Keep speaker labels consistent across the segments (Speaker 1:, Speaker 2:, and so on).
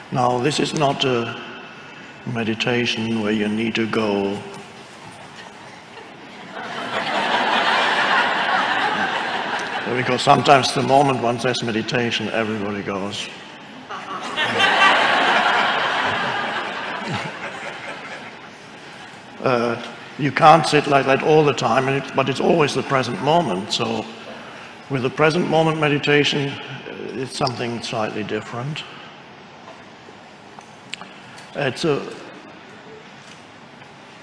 Speaker 1: Now, this is not a meditation where you need to go because sometimes the moment one says meditation, everybody goes. You can't sit like that all the time, but it's always the present moment. So with the present moment meditation, it's something slightly different. It's an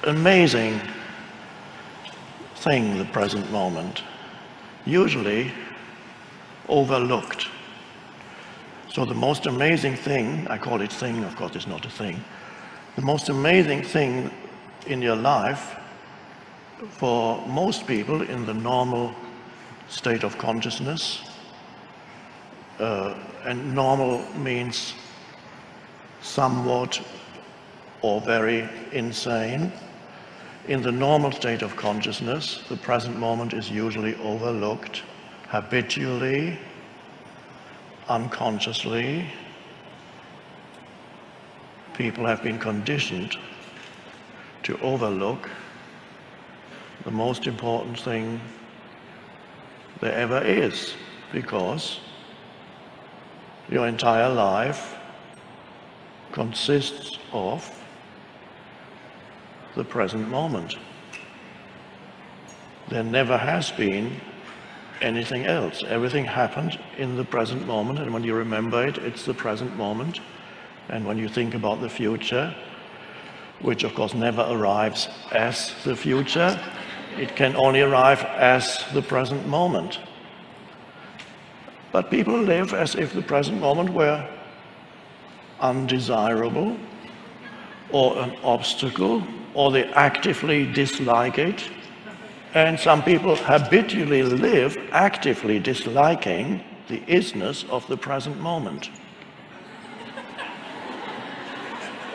Speaker 1: amazing thing, the present moment, usually overlooked. So the most amazing thing, I call it thing, of course it's not a thing, the most amazing thing in your life for most people in the normal state of consciousness, and normal means somewhat or very insane. In the normal state of consciousness, the present moment is usually overlooked habitually, unconsciously. People have been conditioned to overlook the most important thing there ever is, because your entire life consists of the present moment. There never has been anything else. Everything happened in the present moment, and when you remember it, it's the present moment. And when you think about the future, which of course never arrives as the future, it can only arrive as the present moment. But people live as if the present moment were undesirable or an obstacle, or they actively dislike it. And some people habitually live actively disliking the isness of the present moment.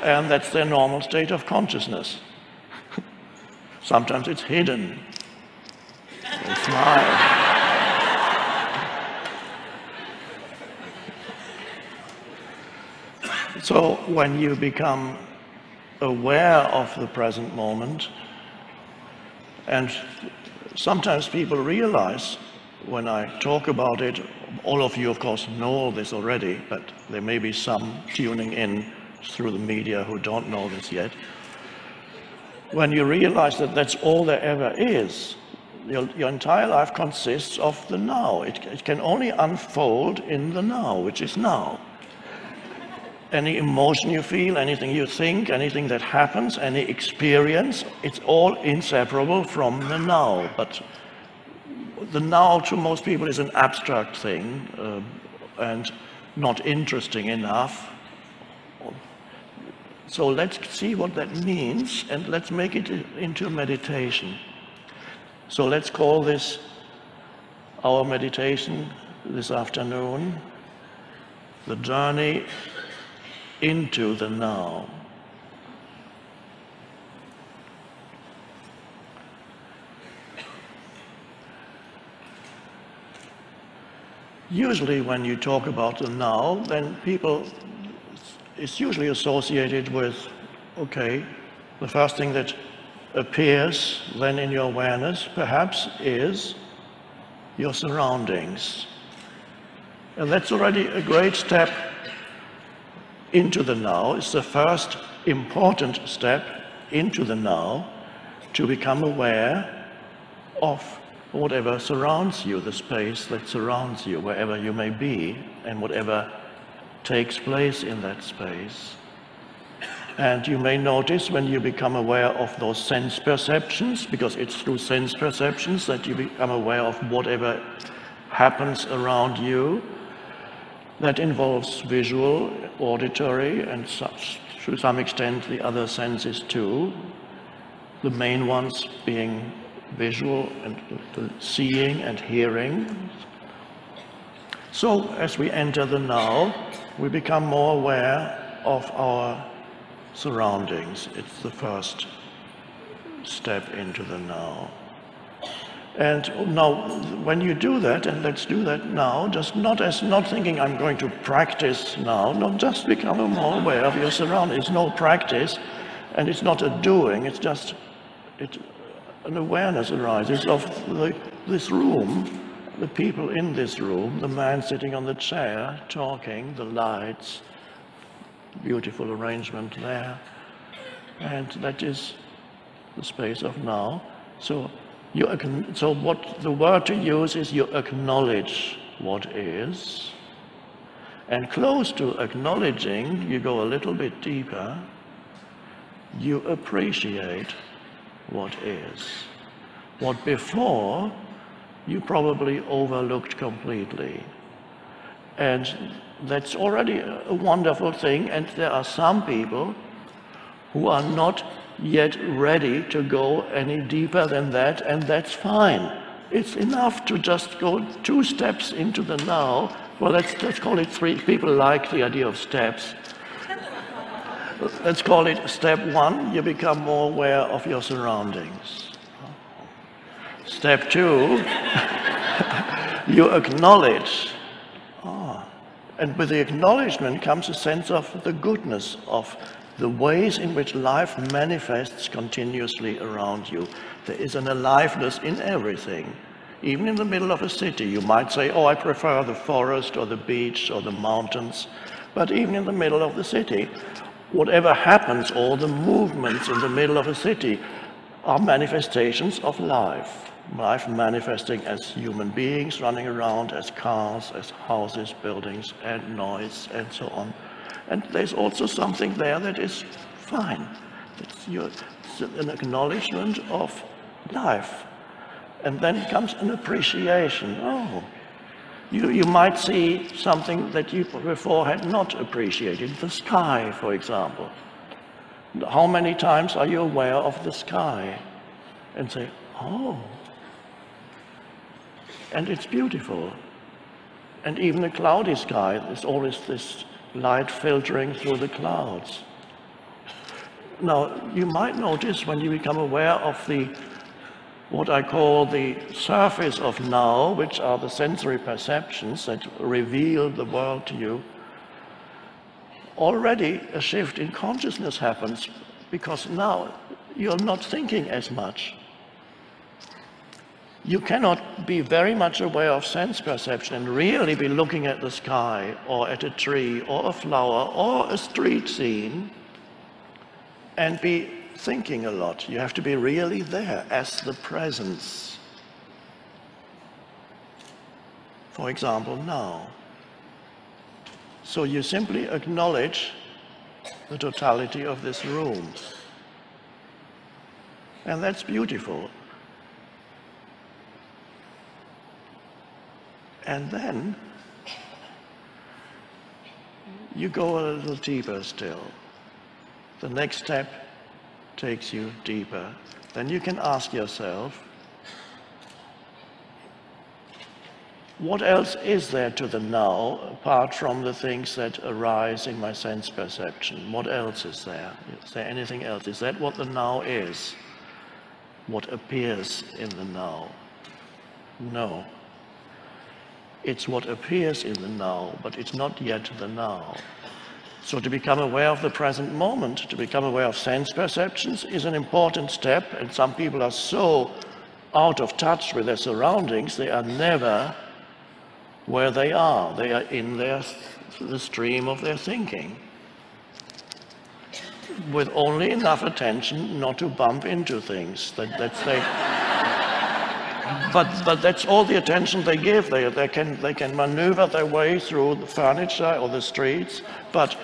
Speaker 1: And that's their normal state of consciousness. Sometimes it's hidden. They smile. So when you become aware of the present moment, and sometimes people realize when I talk about it, all of you of course know all this already, but there may be some tuning in through the media who don't know this yet. When you realize that that's all there ever is, your entire life consists of the now. It can only unfold in the now, which is now. Any emotion you feel, anything you think, anything that happens, any experience, it's all inseparable from the now. But the now to most people is an abstract thing and not interesting enough. So let's see what that means, and let's make it into a meditation. So let's call this our meditation this afternoon, the journey into the now. Usually when you talk about the now, then it's usually associated with, okay, the first thing that appears then in your awareness perhaps is your surroundings. And that's already a great step into the now. It's the first important step into the now, to become aware of whatever surrounds you, the space that surrounds you, wherever you may be, and whatever takes place in that space. And you may notice when you become aware of those sense perceptions, because it's through sense perceptions that you become aware of whatever happens around you, that involves visual, auditory, and such, to some extent the other senses too, the main ones being visual and seeing and hearing. So as we enter the now, we become more aware of our surroundings. It's the first step into the now. And now, when you do that, and let's do that now, just not thinking I'm going to practice now, not just become more aware of your surroundings. It's no practice, and it's not a doing, it's just an awareness arises of this room, the people in this room, the man sitting on the chair, talking, the lights, beautiful arrangement there, and that is the space of now. So what the word to use is you acknowledge what is, and close to acknowledging, you go a little bit deeper, you appreciate what is. What before you probably overlooked completely. And that's already a wonderful thing, and there are some people who are not yet ready to go any deeper than that, and that's fine. It's enough to just go 2 steps into the now. Well, let's call it 3. People like the idea of steps. Let's call it step 1, you become more aware of your surroundings. Step 2, you acknowledge. And with the acknowledgement comes a sense of the goodness of the ways in which life manifests continuously around you. There is an aliveness in everything. Even in the middle of a city, you might say, oh, I prefer the forest or the beach or the mountains. But even in the middle of the city, whatever happens, all the movements in the middle of a city are manifestations of life. Life manifesting as human beings running around, as cars, as houses, buildings, and noise, and so on. And there's also something there that is fine. It's an acknowledgement of life. And then comes an appreciation. Oh, you might see something that you before had not appreciated. The sky, for example. How many times are you aware of the sky? And say, oh. And it's beautiful. And even a cloudy sky, there's always this light filtering through the clouds. Now, you might notice when you become aware of what I call the surface of now, which are the sensory perceptions that reveal the world to you, already a shift in consciousness happens, because now you're not thinking as much. You cannot be very much aware of sense perception and really be looking at the sky or at a tree or a flower or a street scene and be thinking a lot. You have to be really there as the presence. For example, now. So you simply acknowledge the totality of this room. And that's beautiful. And then you go a little deeper still. The next step takes you deeper. Then you can ask yourself, what else is there to the now apart from the things that arise in my sense perception? What else is there? Is there anything else? Is that what the now is? What appears in the now? No. It's what appears in the now, but it's not yet the now. So to become aware of the present moment, to become aware of sense perceptions is an important step, and some people are so out of touch with their surroundings, they are never where they are. They are in the stream of their thinking, with only enough attention not to bump into things. But that's all the attention they give. They can maneuver their way through the furniture or the streets, but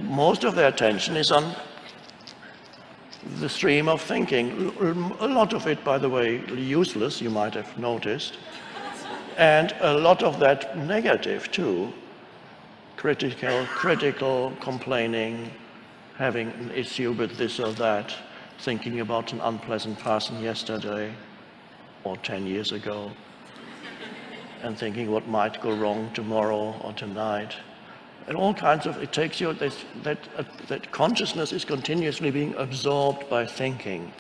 Speaker 1: most of their attention is on the stream of thinking. A lot of it, by the way, useless, you might have noticed, and a lot of that negative too. Critical, complaining, having an issue with this or that, thinking about an unpleasant person yesterday or 10 years ago, and thinking what might go wrong tomorrow or tonight. And all kinds of, it takes you, that consciousness is continuously being absorbed by thinking.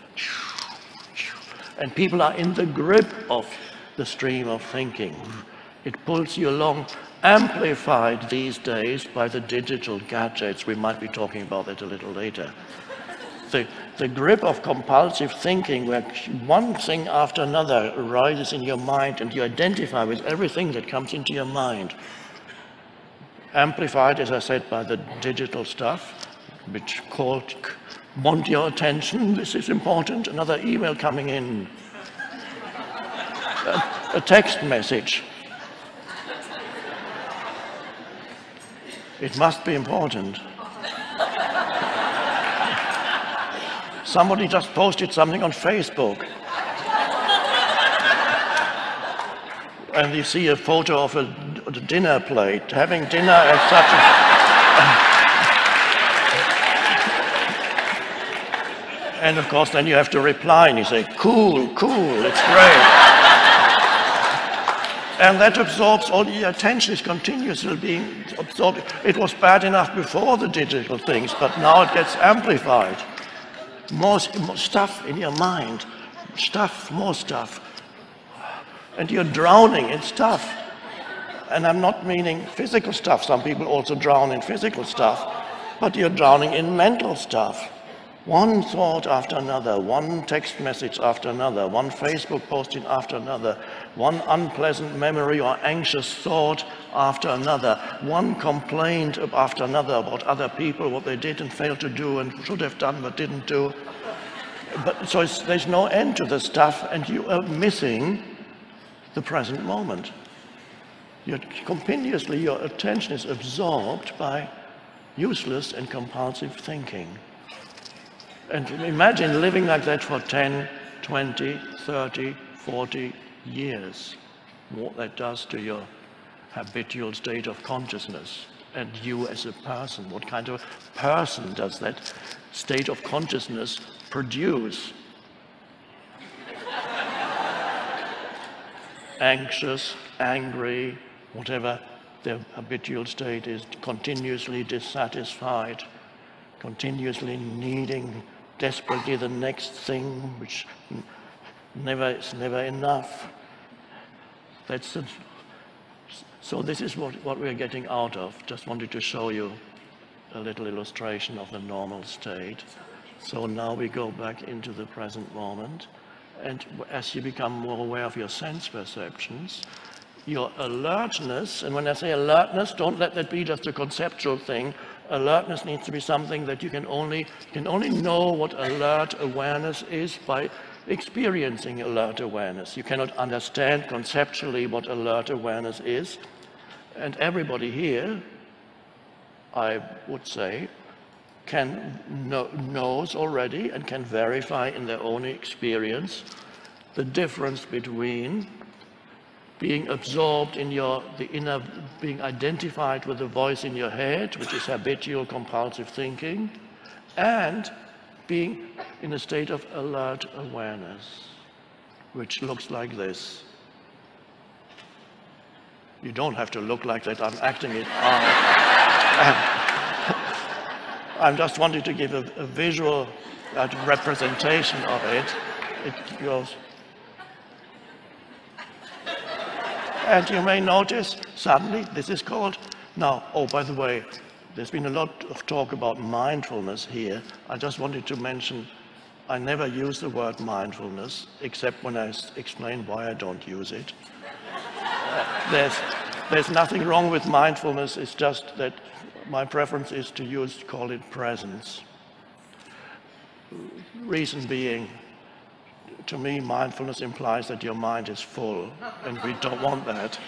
Speaker 1: And people are in the grip of the stream of thinking. It pulls you along, amplified these days by the digital gadgets. We might be talking about that a little later. The grip of compulsive thinking, where one thing after another arises in your mind and you identify with everything that comes into your mind. Amplified, as I said, by the digital stuff, which called, want your attention, this is important, another email coming in, a text message. It must be important. Somebody just posted something on Facebook. And you see a photo of a dinner plate, having dinner at such a... And of course, then you have to reply and you say, cool, cool, it's great. And that absorbs all the attention, is continuously being absorbed. It was bad enough before the digital things, but now it gets amplified. More stuff in your mind, more stuff. And you're drowning in stuff. And I'm not meaning physical stuff. Some people also drown in physical stuff, but you're drowning in mental stuff. One thought after another, one text message after another, one Facebook posting after another, one unpleasant memory or anxious thought after another, one complaint after another about other people, what they did and failed to do and should have done but didn't do. But so there's no end to the stuff, and you are missing the present moment. Continuously your attention is absorbed by useless and compulsive thinking. And imagine living like that for 10, 20, 30, 40 years. What that does to your habitual state of consciousness and you as a person. What kind of person does that state of consciousness produce? Anxious, angry, whatever their habitual state is, continuously dissatisfied, continuously needing desperately the next thing, which is never enough. So this is what we're getting out of. Just wanted to show you a little illustration of the normal state. So now we go back into the present moment, and as you become more aware of your sense perceptions, your alertness, and when I say alertness, don't let that be just a conceptual thing. Alertness needs to be something that you can only know what alert awareness is by experiencing alert awareness. You cannot understand conceptually what alert awareness is. And everybody here, I would say, knows already and can verify in their own experience the difference between being absorbed in being identified with the voice in your head, which is habitual compulsive thinking, and being in a state of alert awareness, which looks like this. You don't have to look like that, I'm acting it out. I'm just wanting to give a visual representation of it. It goes. And you may notice, suddenly, this is called, now, oh, by the way, there's been a lot of talk about mindfulness here. I just wanted to mention, I never use the word mindfulness, except when I explain why I don't use it. There's nothing wrong with mindfulness, it's just that my preference is to call it presence. Reason being, to me, mindfulness implies that your mind is full, and we don't want that.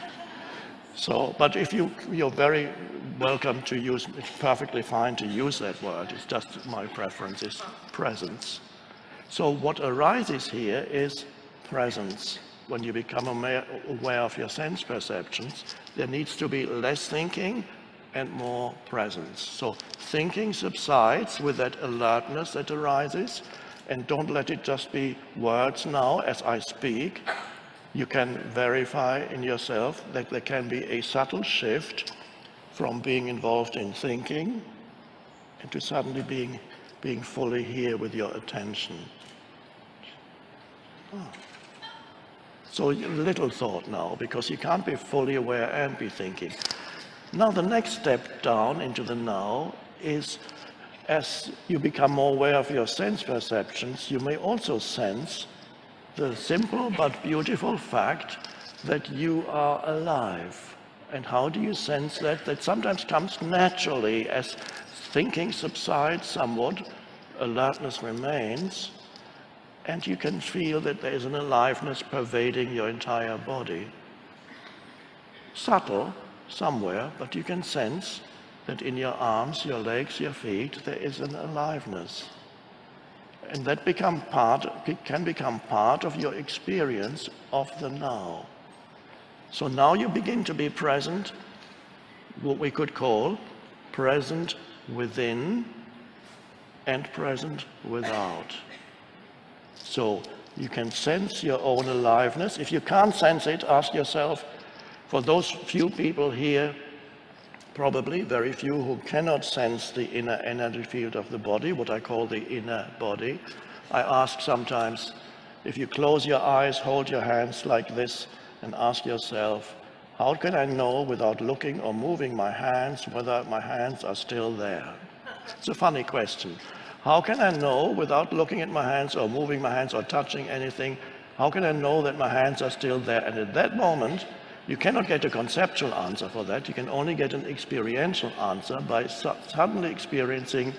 Speaker 1: So, but if you're very welcome to use, it's perfectly fine to use that word. It's just my preference is presence. So what arises here is presence. When you become aware of your sense perceptions, there needs to be less thinking and more presence. So thinking subsides with that alertness that arises, and don't let it just be words now as I speak. You can verify in yourself that there can be a subtle shift from being involved in thinking into suddenly being fully here with your attention. So little thought now, because you can't be fully aware and be thinking. Now the next step down into the now is, as you become more aware of your sense perceptions, you may also sense the simple but beautiful fact that you are alive. And how do you sense that? That sometimes comes naturally as thinking subsides somewhat, alertness remains, and you can feel that there is an aliveness pervading your entire body. Subtle, somewhere, but you can sense that in your arms, your legs, your feet, there is an aliveness. And that can become part of your experience of the now. So now you begin to be present, what we could call present within and present without. So you can sense your own aliveness. If you can't sense it, ask yourself, for those few people here, probably very few who cannot sense the inner energy field of the body, what I call the inner body, I ask sometimes, if you close your eyes, hold your hands like this, and ask yourself, how can I know without looking or moving my hands whether my hands are still there? It's a funny question. How can I know without looking at my hands or moving my hands or touching anything, how can I know that my hands are still there? And at that moment, you cannot get a conceptual answer for that. You can only get an experiential answer by suddenly experiencing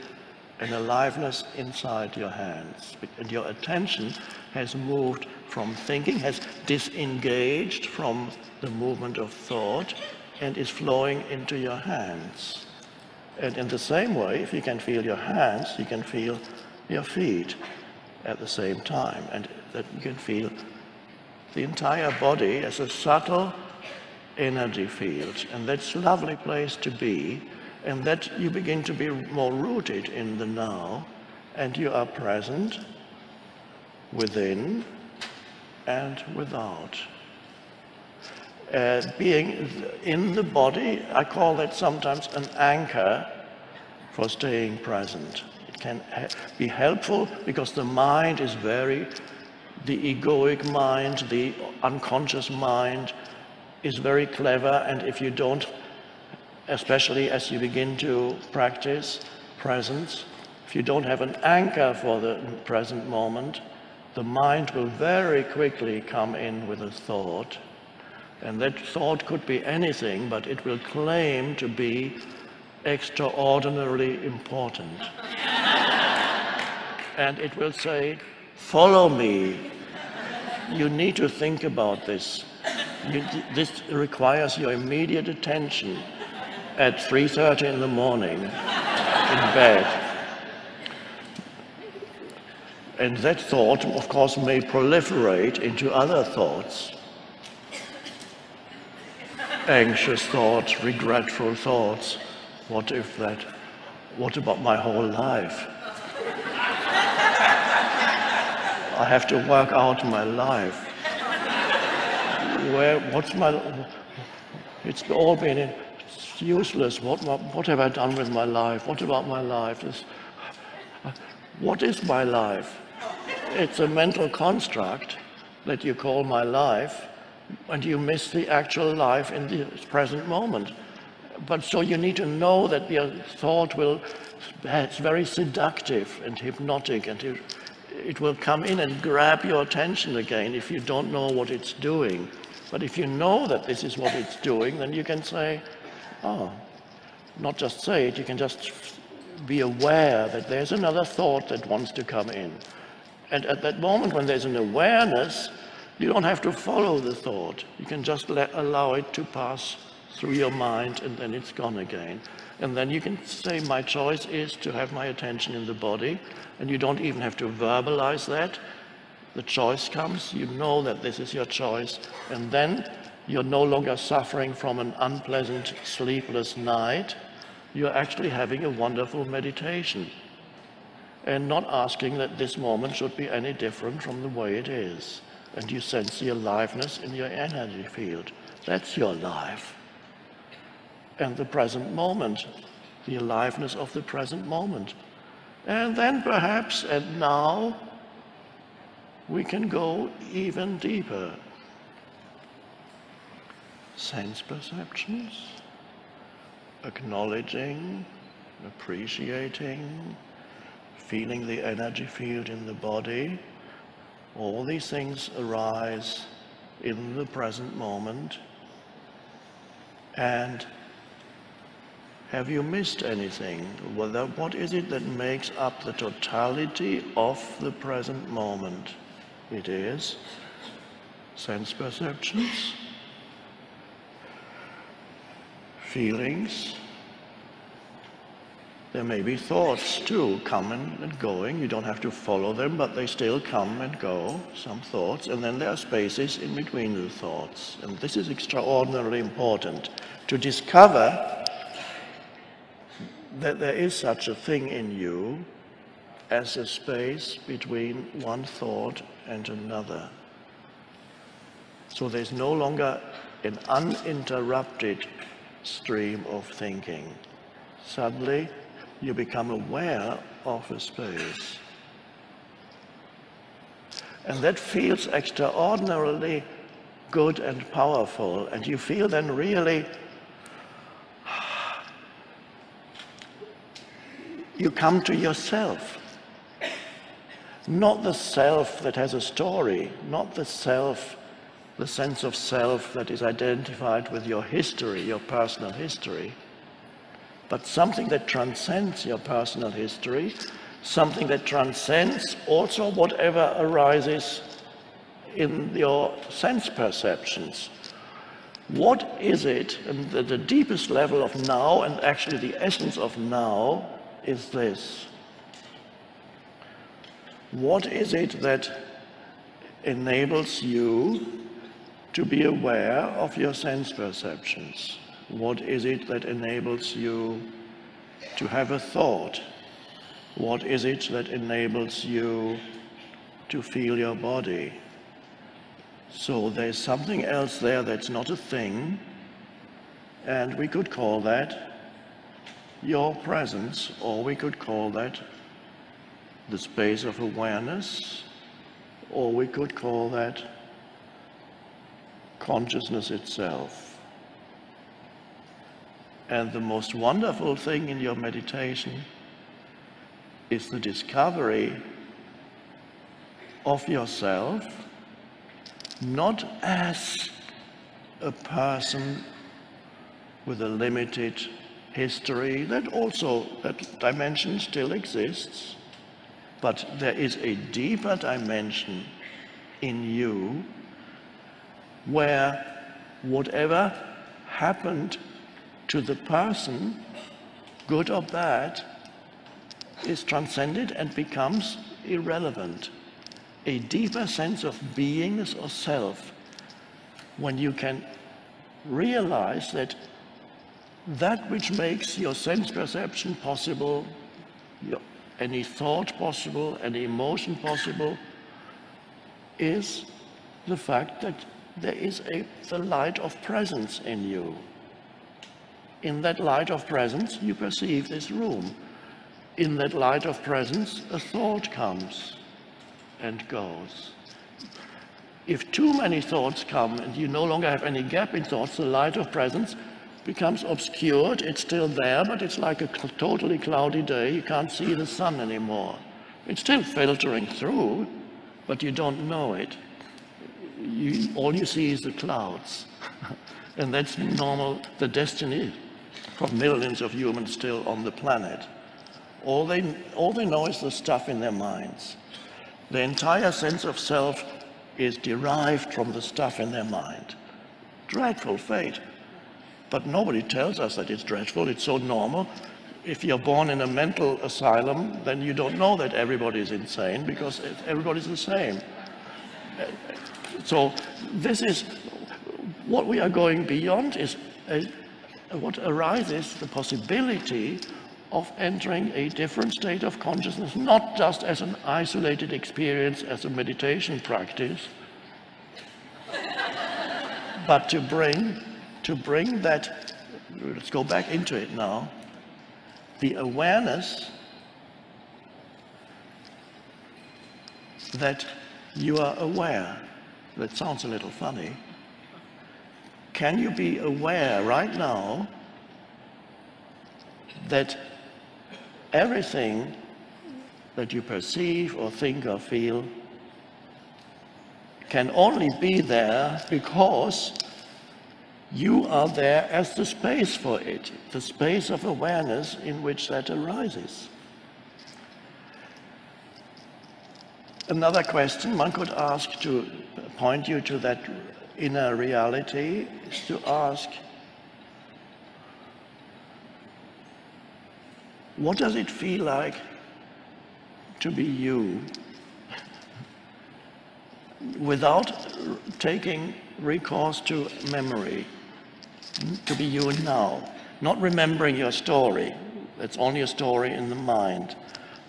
Speaker 1: an aliveness inside your hands. And your attention has moved from thinking, has disengaged from the movement of thought, and is flowing into your hands. And in the same way, if you can feel your hands, you can feel your feet at the same time. And that you can feel the entire body as a subtle energy field. And that's a lovely place to be. And that you begin to be more rooted in the now. And you are present within and without. Being in the body, I call that sometimes an anchor for staying present. It can be helpful because the mind is the egoic mind, the unconscious mind is very clever, and if you don't, especially as you begin to practice presence, if you don't have an anchor for the present moment, the mind will very quickly come in with a thought. And that thought could be anything, but it will claim to be extraordinarily important. And it will say, follow me. You need to think about this. This requires your immediate attention at 3:30 in the morning in bed. And that thought, of course, may proliferate into other thoughts. Anxious thoughts, regretful thoughts. What about my whole life? I have to work out my life. It's all been useless. What have I done with my life? What about my life? What is my life? It's a mental construct that you call my life, and you miss the actual life in the present moment. But so you need to know that your thought it's very seductive and hypnotic, and it will come in and grab your attention again if you don't know what it's doing. But if you know that this is what it's doing, then you can say, not just say it, you can just be aware that there's another thought that wants to come in. And at that moment when there's an awareness, you don't have to follow the thought. You can just allow it to pass through your mind, and then it's gone again. And then you can say, my choice is to have my attention in the body, and you don't even have to verbalize that. The choice comes, you know that this is your choice, and then you're no longer suffering from an unpleasant, sleepless night. You're actually having a wonderful meditation, and not asking that this moment should be any different from the way it is. And you sense the aliveness in your energy field. That's your life. And the present moment, the aliveness of the present moment. And then perhaps, and now, we can go even deeper. Sense perceptions, acknowledging, appreciating, feeling the energy field in the body. All these things arise in the present moment. And have you missed anything? What is it that makes up the totality of the present moment? It is sense perceptions, feelings. There may be thoughts too, coming and going. You don't have to follow them, but they still come and go, some thoughts. And then there are spaces in between the thoughts. And this is extraordinarily important, to discover that there is such a thing in you as a space between one thought and another. So there's no longer an uninterrupted stream of thinking. Suddenly, you become aware of a space. And that feels extraordinarily good and powerful, and you feel then really you come to yourself. Not the self that has a story, not the self, the sense of self that is identified with your history, your personal history, but something that transcends your personal history, something that transcends also whatever arises in your sense perceptions. What is it, and the deepest level of now, and actually the essence of now, is this? What is it that enables you to be aware of your sense perceptions? What is it that enables you to have a thought? What is it that enables you to feel your body? So there's something else there that's not a thing, and we could call that your presence, or we could call that the space of awareness, or we could call that consciousness itself. And the most wonderful thing in your meditation is the discovery of yourself, not as a person with a limited history, that dimension still exists, but there is a deeper dimension in you where whatever happened to the person, good or bad, is transcended and becomes irrelevant. A deeper sense of beingness or self, when you can realize that that which makes your sense perception possible, any thought possible, any emotion possible, is the fact that there is the light of presence in you. In that light of presence, you perceive this room. In that light of presence, a thought comes and goes. If too many thoughts come and you no longer have any gap in thoughts, the light of presence becomes obscured. It's still there, but it's like a totally cloudy day. You can't see the sun anymore. It's still filtering through, but you don't know it. All you see is the clouds. And that's normal, the destiny for millions of humans still on the planet. All they know is the stuff in their minds. The entire sense of self is derived from the stuff in their mind. Dreadful fate. But nobody tells us that it's dreadful. It's so normal. If you're born in a mental asylum, then you don't know that everybody's insane, because everybody's the same. So this is what we are going beyond, is what arises, the possibility of entering a different state of consciousness, not just as an isolated experience, as a meditation practice, but to bring that, let's go back into it now, the awareness that you are aware. That sounds a little funny. Can you be aware right now that everything that you perceive or think or feel can only be there because you are there as the space for it, the space of awareness in which that arises? Another question one could ask to point you to that inner reality is to ask, what does it feel like to be you without taking recourse to memory, to be you now, not remembering your story? It's only a story in the mind.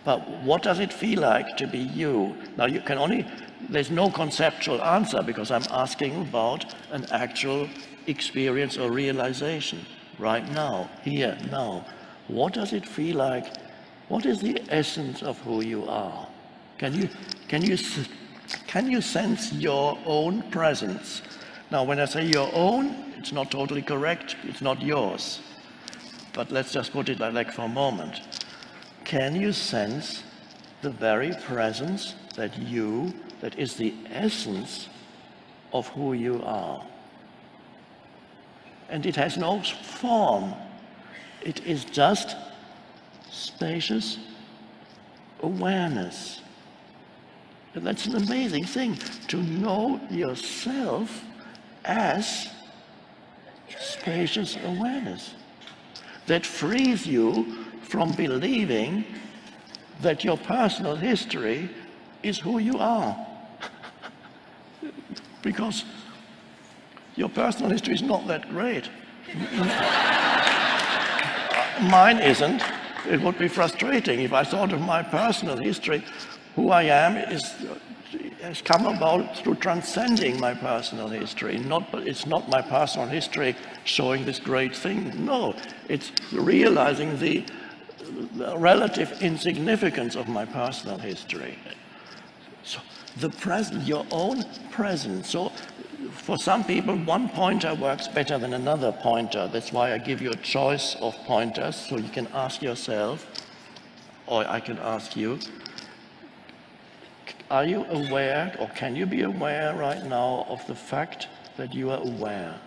Speaker 1: But what does it feel like to be you? Now you can only, there's no conceptual answer because I'm asking about an actual experience or realization right now, here, now. What does it feel like? What is the essence of who you are? Can you sense your own presence? Now when I say your own, it's not totally correct, it's not yours. But let's just put it like that for a moment. Can you sense the very presence that is the essence of who you are? And it has no form. It is just spacious awareness. And that's an amazing thing, to know yourself as spacious awareness. That frees you from believing that your personal history is who you are. Because your personal history is not that great. Mine isn't. It would be frustrating if I thought of my personal history. Who I am has come about through transcending my personal history. It's not my personal history showing this great thing. No, it's realizing the relative insignificance of my personal history. So the present, your own presence. So for some people, one pointer works better than another pointer. That's why I give you a choice of pointers, so you can ask yourself, or I can ask you, are you aware, or can you be aware right now of the fact that you are aware?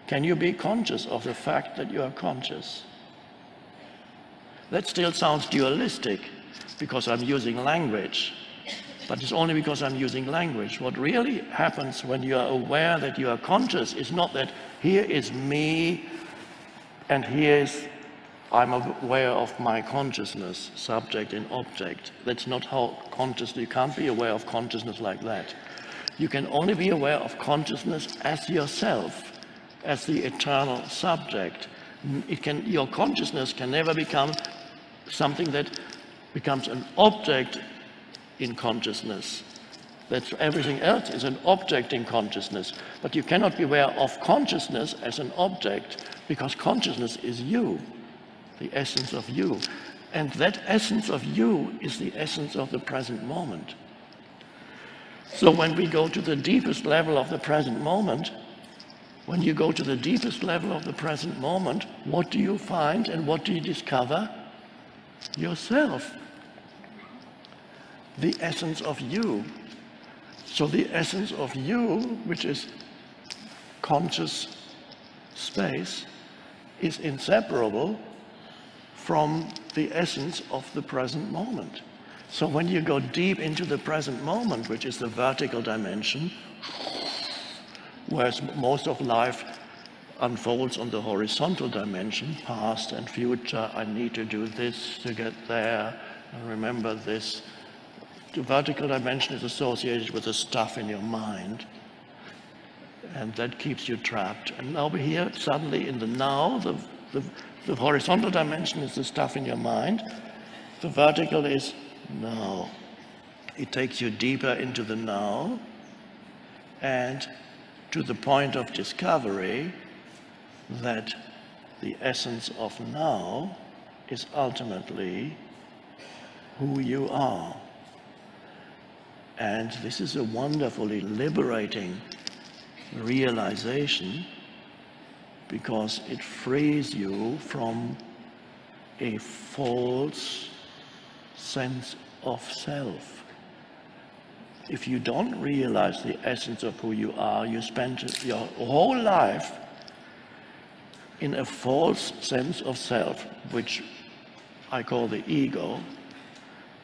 Speaker 1: Can you be conscious of the fact that you are conscious? That still sounds dualistic because I'm using language, but it's only because I'm using language. What really happens when you are aware that you are conscious is not that here is me and here is I'm aware of my consciousness, subject and object. That's not how consciousness, you can't be aware of consciousness like that. You can only be aware of consciousness as yourself, as the eternal subject. Your consciousness can never become something that becomes an object in consciousness. That everything else is an object in consciousness. But you cannot be aware of consciousness as an object, because consciousness is you, the essence of you. And that essence of you is the essence of the present moment. So when we go to the deepest level of the present moment, when you go to the deepest level of the present moment, what do you find and what do you discover? Yourself. The essence of you. So the essence of you, which is conscious space, is inseparable from the essence of the present moment. So when you go deep into the present moment, which is the vertical dimension, whereas most of life unfolds on the horizontal dimension, past and future, I need to do this to get there, and remember this. The vertical dimension is associated with the stuff in your mind, and that keeps you trapped. And now we're here suddenly in the now. The horizontal dimension is the stuff in your mind. The vertical is now. It takes you deeper into the now and to the point of discovery that the essence of now is ultimately who you are. And this is a wonderfully liberating realization, because it frees you from a false sense of self. If you don't realize the essence of who you are, you spend your whole life in a false sense of self, which I call the ego.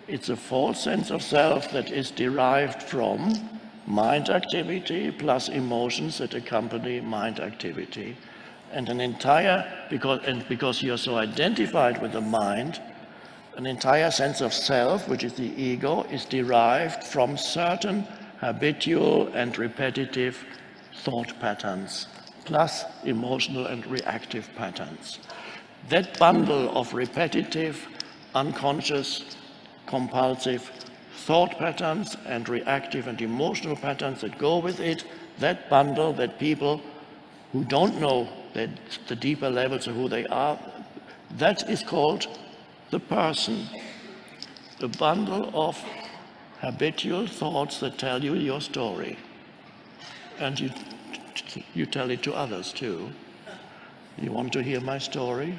Speaker 1: It's a false sense of self that is derived from mind activity plus emotions that accompany mind activity. And because you're so identified with the mind, an entire sense of self, which is the ego, is derived from certain habitual and repetitive thought patterns, plus emotional and reactive patterns. That bundle of repetitive, unconscious, compulsive thought patterns and reactive and emotional patterns that go with it, that bundle that people who don't know that the deeper levels of who they are, that is called the person. A bundle of habitual thoughts that tell you your story. And you tell it to others too. You want to hear my story?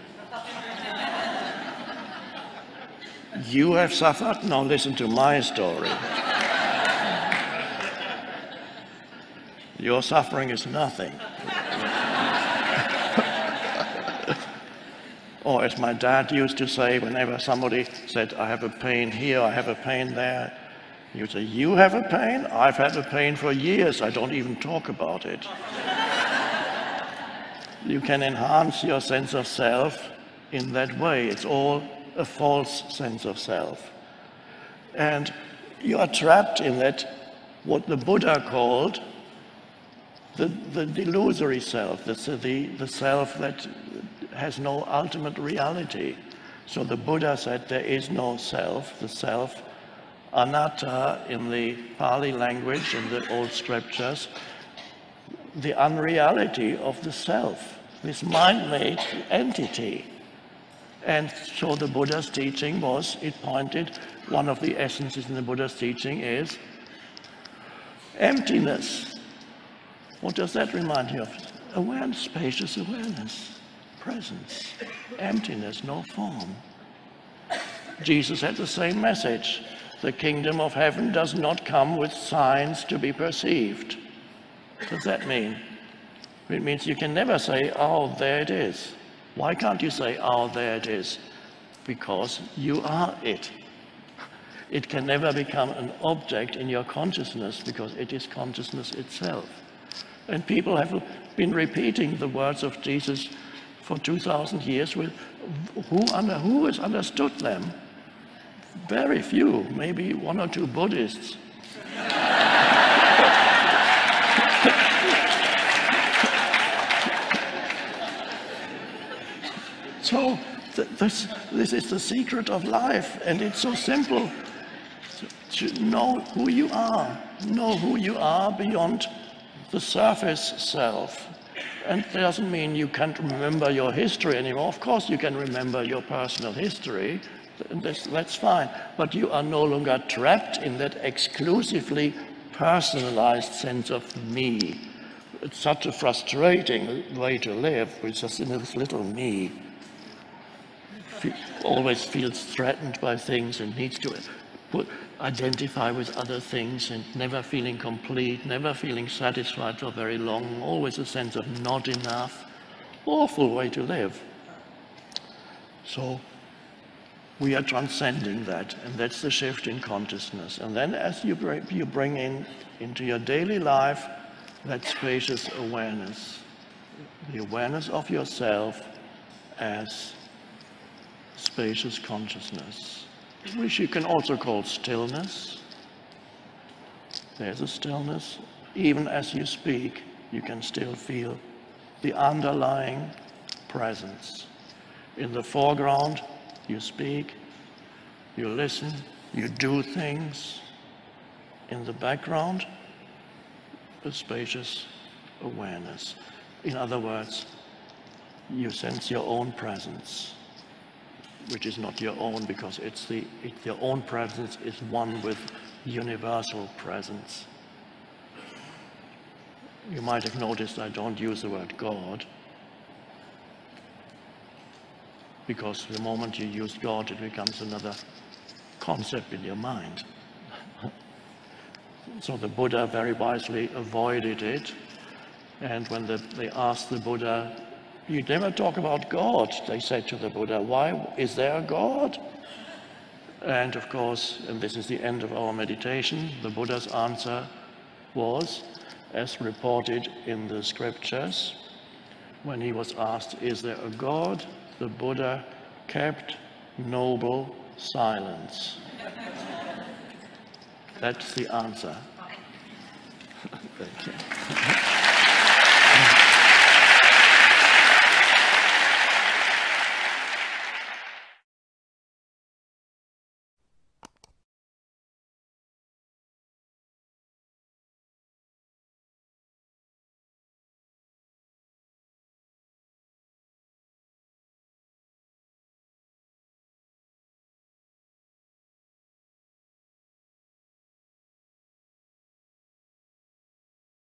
Speaker 1: You have suffered? Now listen to my story. Your suffering is nothing. Or as my dad used to say, whenever somebody said, I have a pain here, I have a pain there, he would say, you have a pain? I've had a pain for years, I don't even talk about it. You can enhance your sense of self in that way. It's all a false sense of self. And you are trapped in that, what the Buddha called the delusory self, the self that has no ultimate reality. So the Buddha said there is no self, the self, anatta in the Pali language, in the old scriptures, the unreality of the self, this mind-made entity. And so the Buddha's teaching was, it pointed, one of the essences in the Buddha's teaching is emptiness. What does that remind you of? Awareness, spacious awareness, presence, emptiness, no form. Jesus had the same message. The kingdom of heaven does not come with signs to be perceived. What does that mean? It means you can never say, oh, there it is. Why can't you say, oh, there it is? Because you are it. It can never become an object in your consciousness because it is consciousness itself. And people have been repeating the words of Jesus for 2,000 years with who has understood them? Very few, maybe one or two Buddhists. So this is the secret of life, and it's so simple. To know who you are beyond the surface self. And it doesn't mean you can't remember your history anymore. Of course you can remember your personal history, that's fine. But you are no longer trapped in that exclusively personalized sense of me. It's such a frustrating way to live, with just in this little me. Always feels threatened by things and needs to identify with other things and never feeling complete, never feeling satisfied for very long, always a sense of not enough. Awful way to live. So we are transcending that, and that's the shift in consciousness. And then as you bring into your daily life that spacious awareness, the awareness of yourself as spacious consciousness, which you can also call stillness. There's a stillness. Even as you speak, you can still feel the underlying presence. In the foreground, you speak, you listen, you do things. In the background, a spacious awareness. In other words, you sense your own presence, which is not your own, because your own presence is one with universal presence. You might have noticed I don't use the word God, because the moment you use God, it becomes another concept in your mind. So the Buddha very wisely avoided it. And when they asked the Buddha, "You never talk about God," they said to the Buddha, "Why is there a God?" And of course, and this is the end of our meditation, the Buddha's answer was, as reported in the scriptures, when he was asked, "Is there a God?" the Buddha kept noble silence. That's the answer. Thank you.